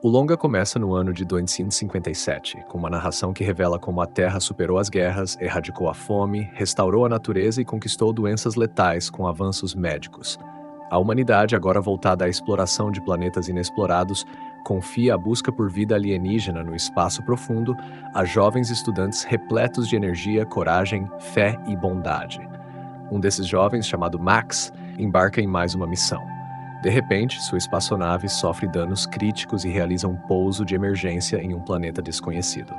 O longa começa no ano de 257, com uma narração que revela como a Terra superou as guerras, erradicou a fome, restaurou a natureza e conquistou doenças letais com avanços médicos. A humanidade, agora voltada à exploração de planetas inexplorados, confia a busca por vida alienígena no espaço profundo a jovens estudantes repletos de energia, coragem, fé e bondade. Um desses jovens, chamado Max, embarca em mais uma missão. De repente, sua espaçonave sofre danos críticos e realiza um pouso de emergência em um planeta desconhecido.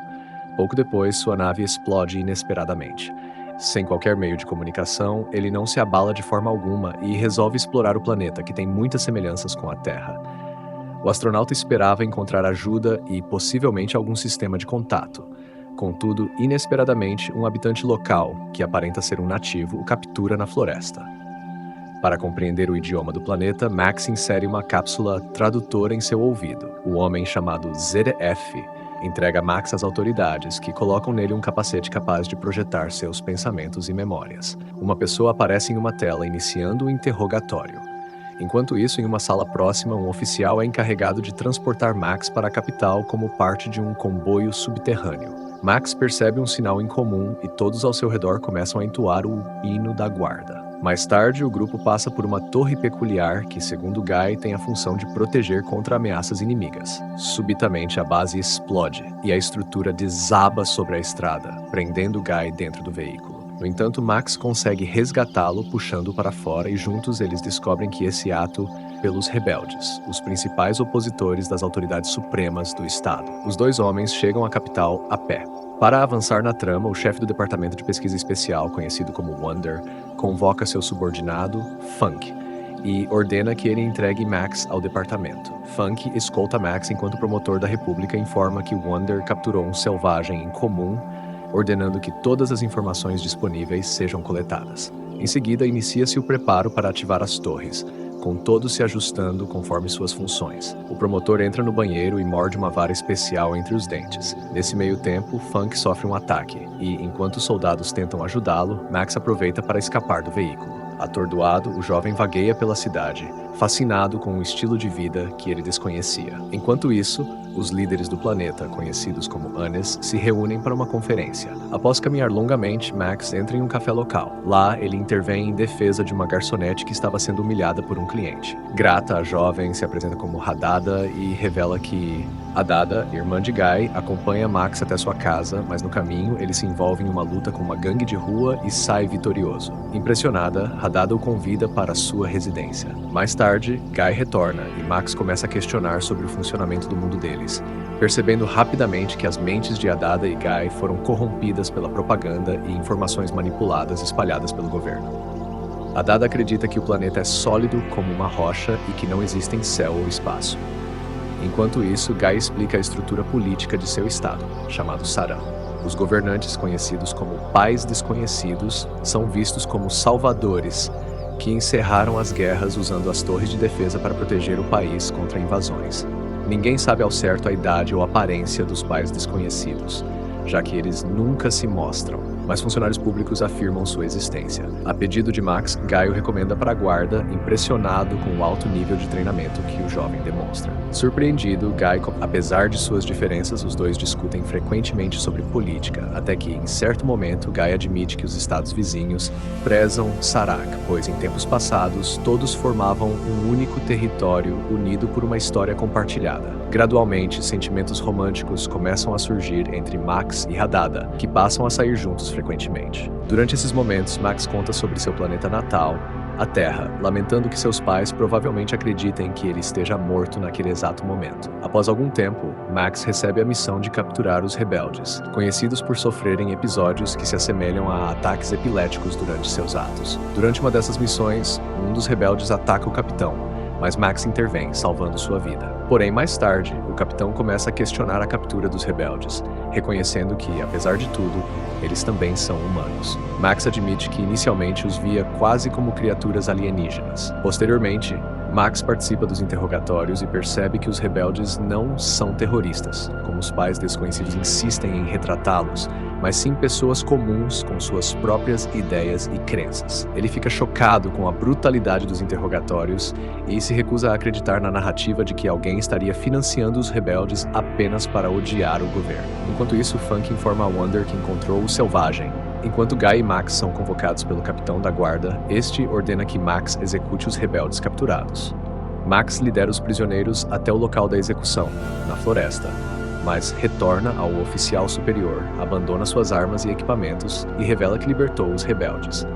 Pouco depois, sua nave explode inesperadamente. Sem qualquer meio de comunicação, ele não se abala de forma alguma e resolve explorar o planeta, que tem muitas semelhanças com a Terra. O astronauta esperava encontrar ajuda e, possivelmente, algum sistema de contato. Contudo, inesperadamente, um habitante local, que aparenta ser um nativo, o captura na floresta. Para compreender o idioma do planeta, Max insere uma cápsula tradutora em seu ouvido. O homem chamado ZF entrega Max às autoridades, que colocam nele um capacete capaz de projetar seus pensamentos e memórias. Uma pessoa aparece em uma tela iniciando o interrogatório. Enquanto isso, em uma sala próxima, um oficial é encarregado de transportar Max para a capital como parte de um comboio subterrâneo. Max percebe um sinal incomum e todos ao seu redor começam a entoar o hino da guarda. Mais tarde, o grupo passa por uma torre peculiar que, segundo Guy, tem a função de proteger contra ameaças inimigas. Subitamente, a base explode e a estrutura desaba sobre a estrada, prendendo Guy dentro do veículo. No entanto, Max consegue resgatá-lo, puxando-o para fora, e juntos eles descobrem que esse ato pelos rebeldes, os principais opositores das autoridades supremas do estado. Os dois homens chegam à capital a pé. Para avançar na trama, o chefe do Departamento de Pesquisa Especial, conhecido como Wonder, convoca seu subordinado, Funk, e ordena que ele entregue Max ao departamento. Funk escolta Max enquanto o promotor da República informa que Wonder capturou um selvagem em comum, ordenando que todas as informações disponíveis sejam coletadas. Em seguida, inicia-se o preparo para ativar as torres, com todos se ajustando conforme suas funções. O promotor entra no banheiro e morde uma vara especial entre os dentes. Nesse meio tempo, Funk sofre um ataque, e enquanto os soldados tentam ajudá-lo, Max aproveita para escapar do veículo. Atordoado, o jovem vagueia pela cidade, fascinado com um estilo de vida que ele desconhecia. Enquanto isso, os líderes do planeta, conhecidos como Anes, se reúnem para uma conferência. Após caminhar longamente, Max entra em um café local. Lá, ele intervém em defesa de uma garçonete que estava sendo humilhada por um cliente. Grata, a jovem se apresenta como Hadada e revela que Hadada, irmã de Guy, acompanha Max até sua casa, mas no caminho ele se envolve em uma luta com uma gangue de rua e sai vitorioso. Impressionada, Hadada o convida para sua residência. Mais tarde, Guy retorna e Max começa a questionar sobre o funcionamento do mundo deles, percebendo rapidamente que as mentes de Hadada e Guy foram corrompidas pela propaganda e informações manipuladas espalhadas pelo governo. Hadada acredita que o planeta é sólido como uma rocha e que não existem céu ou espaço. Enquanto isso, Guy explica a estrutura política de seu estado, chamado Saran. Os governantes, conhecidos como Pais Desconhecidos, são vistos como salvadores que encerraram as guerras usando as torres de defesa para proteger o país contra invasões. Ninguém sabe ao certo a idade ou aparência dos Pais Desconhecidos, já que eles nunca se mostram, mas funcionários públicos afirmam sua existência. A pedido de Max, Guy o recomenda para a guarda, impressionado com o alto nível de treinamento que o jovem demonstra. Surpreendido, Guy, apesar de suas diferenças, os dois discutem frequentemente sobre política, até que, em certo momento, Guy admite que os estados vizinhos prezam Sarak, pois em tempos passados todos formavam um único território unido por uma história compartilhada. Gradualmente, sentimentos românticos começam a surgir entre Max e Hadada, que passam a sair juntos frequentemente. Durante esses momentos, Max conta sobre seu planeta natal, a Terra, lamentando que seus pais provavelmente acreditem que ele esteja morto naquele exato momento. Após algum tempo, Max recebe a missão de capturar os rebeldes, conhecidos por sofrerem episódios que se assemelham a ataques epiléticos durante seus atos. Durante uma dessas missões, um dos rebeldes ataca o capitão, mas Max intervém, salvando sua vida. Porém, mais tarde, o capitão começa a questionar a captura dos rebeldes, reconhecendo que, apesar de tudo, eles também são humanos. Max admite que inicialmente os via quase como criaturas alienígenas. Posteriormente, Max participa dos interrogatórios e percebe que os rebeldes não são terroristas, como os pais desconhecidos insistem em retratá-los, mas sim pessoas comuns com suas próprias ideias e crenças. Ele fica chocado com a brutalidade dos interrogatórios e se recusa a acreditar na narrativa de que alguém estaria financiando os rebeldes apenas para odiar o governo. Enquanto isso, Funk informa a Wonder que encontrou o Selvagem. Enquanto Guy e Max são convocados pelo capitão da guarda, este ordena que Max execute os rebeldes capturados. Max lidera os prisioneiros até o local da execução, na floresta, mas retorna ao oficial superior, abandona suas armas e equipamentos e revela que libertou os rebeldes.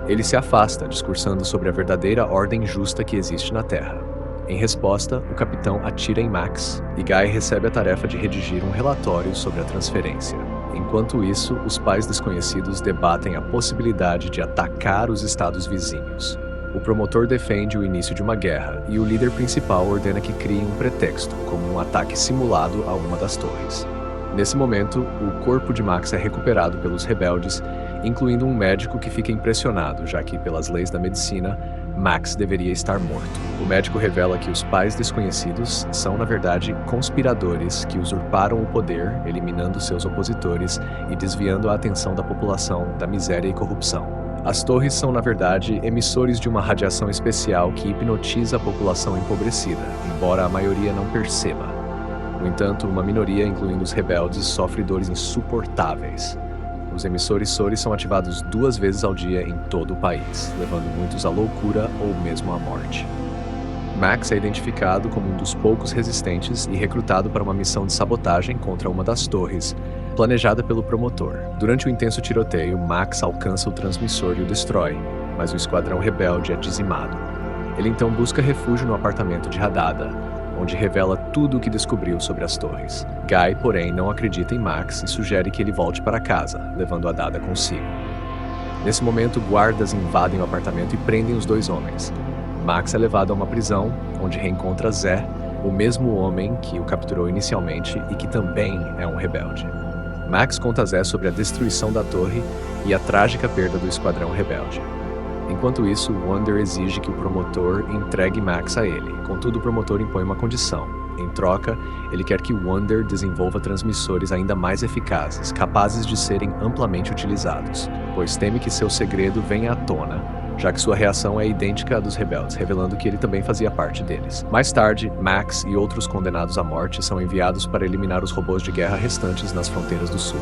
Ele se afasta, discursando sobre a verdadeira ordem justa que existe na Terra. Em resposta, o capitão atira em Max e Guy recebe a tarefa de redigir um relatório sobre a transferência. Enquanto isso, os pais desconhecidos debatem a possibilidade de atacar os estados vizinhos. O promotor defende o início de uma guerra e o líder principal ordena que criem um pretexto, como um ataque simulado a uma das torres. Nesse momento, o corpo de Max é recuperado pelos rebeldes, incluindo um médico que fica impressionado, já que, pelas leis da medicina, Max deveria estar morto. O médico revela que os pais desconhecidos são, na verdade, conspiradores que usurparam o poder, eliminando seus opositores e desviando a atenção da população da miséria e corrupção. As torres são, na verdade, emissores de uma radiação especial que hipnotiza a população empobrecida, embora a maioria não perceba. No entanto, uma minoria, incluindo os rebeldes, sofre dores insuportáveis. Os emissores SORI são ativados 2 vezes ao dia em todo o país, levando muitos à loucura ou mesmo à morte. Max é identificado como um dos poucos resistentes e recrutado para uma missão de sabotagem contra uma das torres, planejada pelo promotor. Durante o intenso tiroteio, Max alcança o transmissor e o destrói, mas o esquadrão rebelde é dizimado. Ele então busca refúgio no apartamento de Hadada, onde revela tudo o que descobriu sobre as torres. Guy, porém, não acredita em Max e sugere que ele volte para casa, levando Hadada consigo. Nesse momento, guardas invadem o apartamento e prendem os 2 homens. Max é levado a uma prisão, onde reencontra Zé, o mesmo homem que o capturou inicialmente e que também é um rebelde. Max conta a Zé sobre a destruição da torre e a trágica perda do esquadrão rebelde. Enquanto isso, Wonder exige que o promotor entregue Max a ele. Contudo, o promotor impõe uma condição. Em troca, ele quer que Wonder desenvolva transmissores ainda mais eficazes, capazes de serem amplamente utilizados, pois teme que seu segredo venha à tona, já que sua reação é idêntica à dos rebeldes, revelando que ele também fazia parte deles. Mais tarde, Max e outros condenados à morte são enviados para eliminar os robôs de guerra restantes nas fronteiras do sul.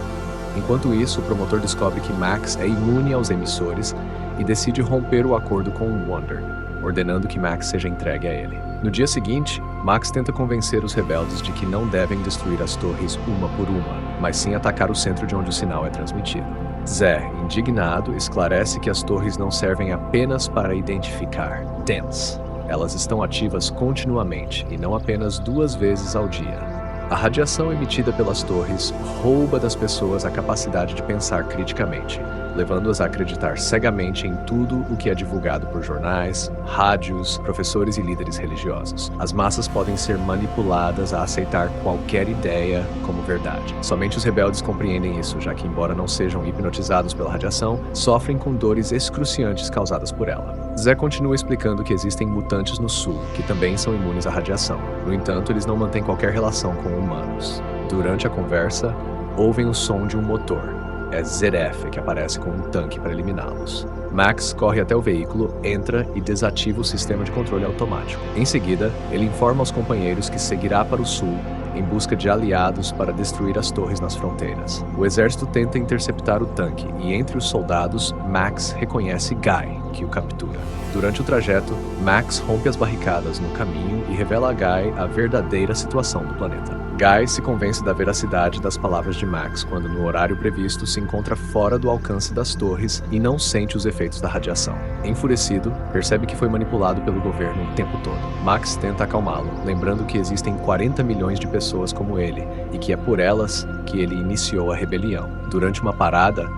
Enquanto isso, o promotor descobre que Max é imune aos emissores e decide romper o acordo com Wonder, ordenando que Max seja entregue a ele. No dia seguinte, Max tenta convencer os rebeldes de que não devem destruir as torres uma por uma, mas sim atacar o centro de onde o sinal é transmitido. Zé, indignado, esclarece que as torres não servem apenas para identificar DENS. Elas estão ativas continuamente e não apenas 2 vezes ao dia. A radiação emitida pelas torres rouba das pessoas a capacidade de pensar criticamente, levando-as a acreditar cegamente em tudo o que é divulgado por jornais, rádios, professores e líderes religiosos. As massas podem ser manipuladas a aceitar qualquer ideia como verdade. Somente os rebeldes compreendem isso, já que, embora não sejam hipnotizados pela radiação, sofrem com dores excruciantes causadas por ela. Zé continua explicando que existem mutantes no sul, que também são imunes à radiação. No entanto, eles não mantêm qualquer relação com humanos. Durante a conversa, ouvem o som de um motor. É Zeref que aparece com um tanque para eliminá-los. Max corre até o veículo, entra e desativa o sistema de controle automático. Em seguida, ele informa aos companheiros que seguirá para o sul em busca de aliados para destruir as torres nas fronteiras. O exército tenta interceptar o tanque e, entre os soldados, Max reconhece Guy, que o captura. Durante o trajeto, Max rompe as barricadas no caminho e revela a Guy a verdadeira situação do planeta. Guy se convence da veracidade das palavras de Max quando, no horário previsto, se encontra fora do alcance das torres e não sente os efeitos da radiação. Enfurecido, percebe que foi manipulado pelo governo o tempo todo. Max tenta acalmá-lo, lembrando que existem 40 milhões de pessoas como ele e que é por elas que ele iniciou a rebelião. Durante uma parada,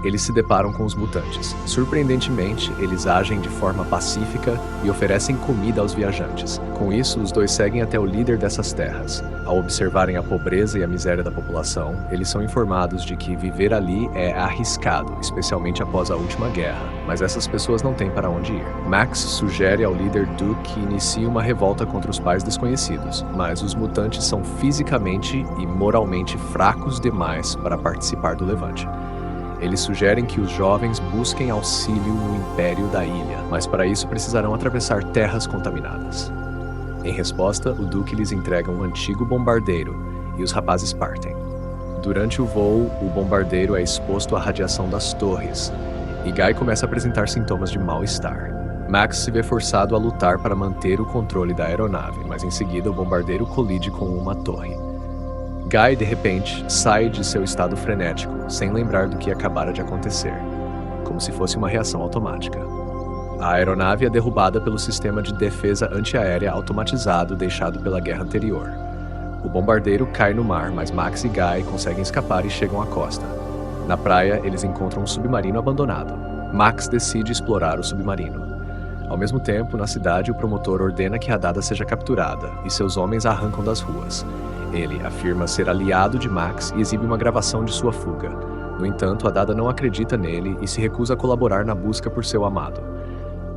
eles se deparam com os mutantes. Surpreendentemente, eles agem de forma pacífica e oferecem comida aos viajantes. Com isso, os dois seguem até o líder dessas terras. Ao observarem a pobreza e a miséria da população, eles são informados de que viver ali é arriscado, especialmente após a última guerra, mas essas pessoas não têm para onde ir. Max sugere ao líder Duke que inicie uma revolta contra os pais desconhecidos, mas os mutantes são fisicamente e moralmente fracos demais para participar do levante. Eles sugerem que os jovens busquem auxílio no Império da Ilha, mas para isso precisarão atravessar terras contaminadas. Em resposta, o Duque lhes entrega um antigo bombardeiro e os rapazes partem. Durante o voo, o bombardeiro é exposto à radiação das torres e Guy começa a apresentar sintomas de mal-estar. Max se vê forçado a lutar para manter o controle da aeronave, mas em seguida o bombardeiro colide com uma torre. Guy, de repente, sai de seu estado frenético, sem lembrar do que acabara de acontecer, como se fosse uma reação automática. A aeronave é derrubada pelo sistema de defesa antiaérea automatizado deixado pela guerra anterior. O bombardeiro cai no mar, mas Max e Guy conseguem escapar e chegam à costa. Na praia, eles encontram um submarino abandonado. Max decide explorar o submarino. Ao mesmo tempo, na cidade, o promotor ordena que Hadada seja capturada e seus homens a arrancam das ruas. Ele afirma ser aliado de Max e exibe uma gravação de sua fuga. No entanto, Hadada não acredita nele e se recusa a colaborar na busca por seu amado.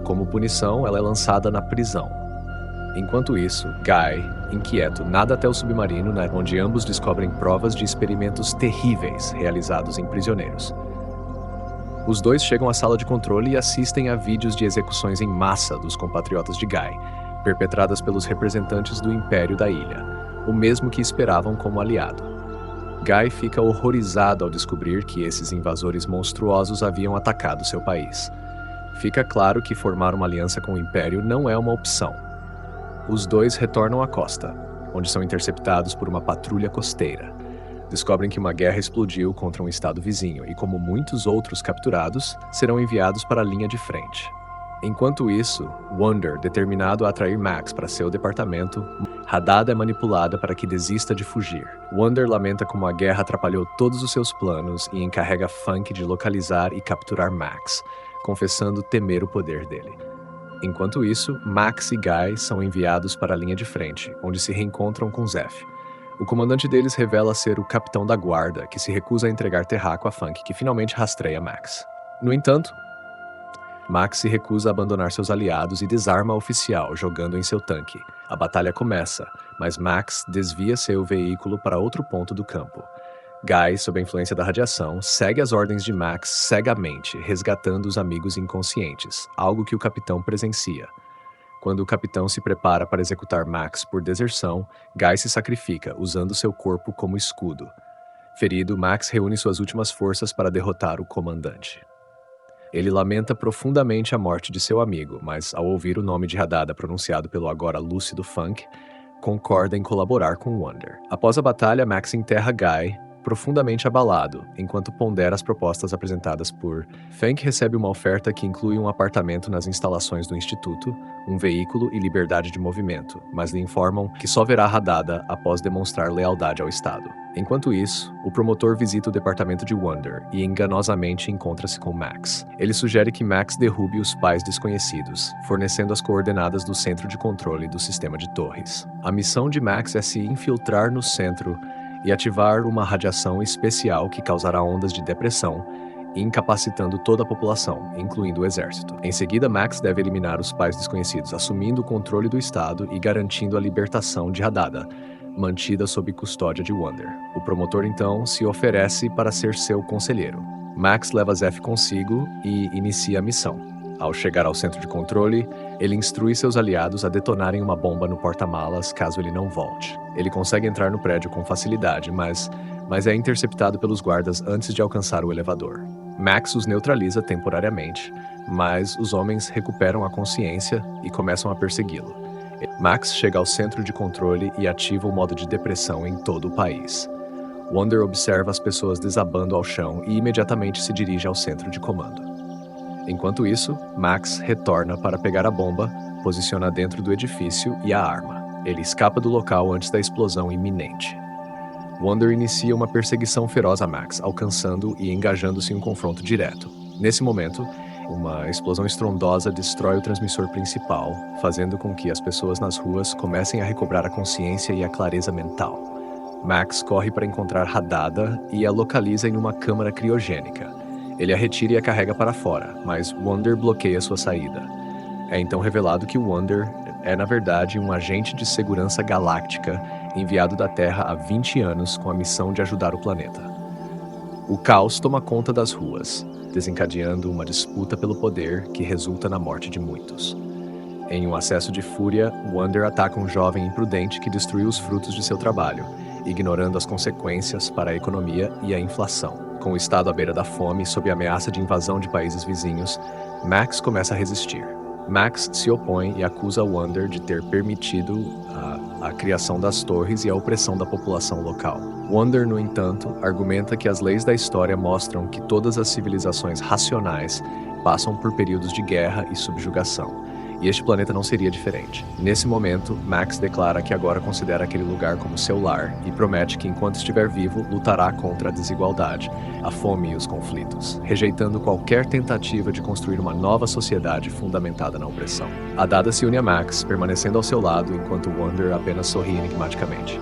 Como punição, ela é lançada na prisão. Enquanto isso, Guy, inquieto, nada até o submarino, onde ambos descobrem provas de experimentos terríveis realizados em prisioneiros. Os dois chegam à sala de controle e assistem a vídeos de execuções em massa dos compatriotas de Guy, perpetradas pelos representantes do Império da Ilha, o mesmo que esperavam como aliado. Guy fica horrorizado ao descobrir que esses invasores monstruosos haviam atacado seu país. Fica claro que formar uma aliança com o Império não é uma opção. Os dois retornam à costa, onde são interceptados por uma patrulha costeira. Descobrem que uma guerra explodiu contra um estado vizinho e, como muitos outros capturados, serão enviados para a linha de frente. Enquanto isso, Wonder, determinado a atrair Max para seu departamento, Hadada é manipulada para que desista de fugir. Wonder lamenta como a guerra atrapalhou todos os seus planos e encarrega Funk de localizar e capturar Max, confessando temer o poder dele. Enquanto isso, Max e Guy são enviados para a linha de frente, onde se reencontram com Zeph. O comandante deles revela ser o capitão da guarda, que se recusa a entregar terraco a Funk, que finalmente rastreia Max. No entanto, Max se recusa a abandonar seus aliados e desarma o oficial, jogando em seu tanque. A batalha começa, mas Max desvia seu veículo para outro ponto do campo. Guy, sob a influência da radiação, segue as ordens de Max cegamente, resgatando os amigos inconscientes, algo que o capitão presencia. Quando o capitão se prepara para executar Max por deserção, Guy se sacrifica, usando seu corpo como escudo. Ferido, Max reúne suas últimas forças para derrotar o comandante. Ele lamenta profundamente a morte de seu amigo, mas ao ouvir o nome de Hadada pronunciado pelo agora lúcido Funk, concorda em colaborar com Wonder. Após a batalha, Max enterra Guy, profundamente abalado, enquanto pondera as propostas apresentadas por Funk. Recebe uma oferta que inclui um apartamento nas instalações do Instituto, um veículo e liberdade de movimento, mas lhe informam que só verá Hadada após demonstrar lealdade ao Estado. Enquanto isso, o promotor visita o departamento de Wonder e enganosamente encontra-se com Max. Ele sugere que Max derrube os pais desconhecidos, fornecendo as coordenadas do centro de controle do sistema de torres. A missão de Max é se infiltrar no centro e ativar uma radiação especial que causará ondas de depressão, incapacitando toda a população, incluindo o exército. Em seguida, Max deve eliminar os pais desconhecidos, assumindo o controle do Estado e garantindo a libertação de Hadada, mantida sob custódia de Wonder. O promotor, então, se oferece para ser seu conselheiro. Max leva Zeph consigo e inicia a missão. Ao chegar ao centro de controle, ele instrui seus aliados a detonarem uma bomba no porta-malas caso ele não volte. Ele consegue entrar no prédio com facilidade, mas é interceptado pelos guardas antes de alcançar o elevador. Max os neutraliza temporariamente, mas os homens recuperam a consciência e começam a persegui-lo. Max chega ao centro de controle e ativa o modo de depressão em todo o país. Wonder observa as pessoas desabando ao chão e imediatamente se dirige ao centro de comando. Enquanto isso, Max retorna para pegar a bomba, posiciona dentro do edifício e a arma. Ele escapa do local antes da explosão iminente. Wonder inicia uma perseguição feroz a Max, alcançando e engajando-se em um confronto direto. Nesse momento, uma explosão estrondosa destrói o transmissor principal, fazendo com que as pessoas nas ruas comecem a recobrar a consciência e a clareza mental. Max corre para encontrar Hadada e a localiza em uma câmara criogênica. Ele a retira e a carrega para fora, mas Wonder bloqueia sua saída. É então revelado que Wonder é, na verdade, um agente de segurança galáctica enviado da Terra há 20 anos com a missão de ajudar o planeta. O caos toma conta das ruas, desencadeando uma disputa pelo poder que resulta na morte de muitos. Em um acesso de fúria, Wonder ataca um jovem imprudente que destruiu os frutos de seu trabalho, ignorando as consequências para a economia e a inflação. Com o estado à beira da fome e sob ameaça de invasão de países vizinhos, Max começa a resistir. Max se opõe e acusa Wonder de ter permitido a criação das torres e a opressão da população local. Wonder, no entanto, argumenta que as leis da história mostram que todas as civilizações racionais passam por períodos de guerra e subjugação, e este planeta não seria diferente. Nesse momento, Max declara que agora considera aquele lugar como seu lar e promete que, enquanto estiver vivo, lutará contra a desigualdade, a fome e os conflitos, rejeitando qualquer tentativa de construir uma nova sociedade fundamentada na opressão. Hadada se une a Max, permanecendo ao seu lado enquanto Wonder apenas sorri enigmaticamente.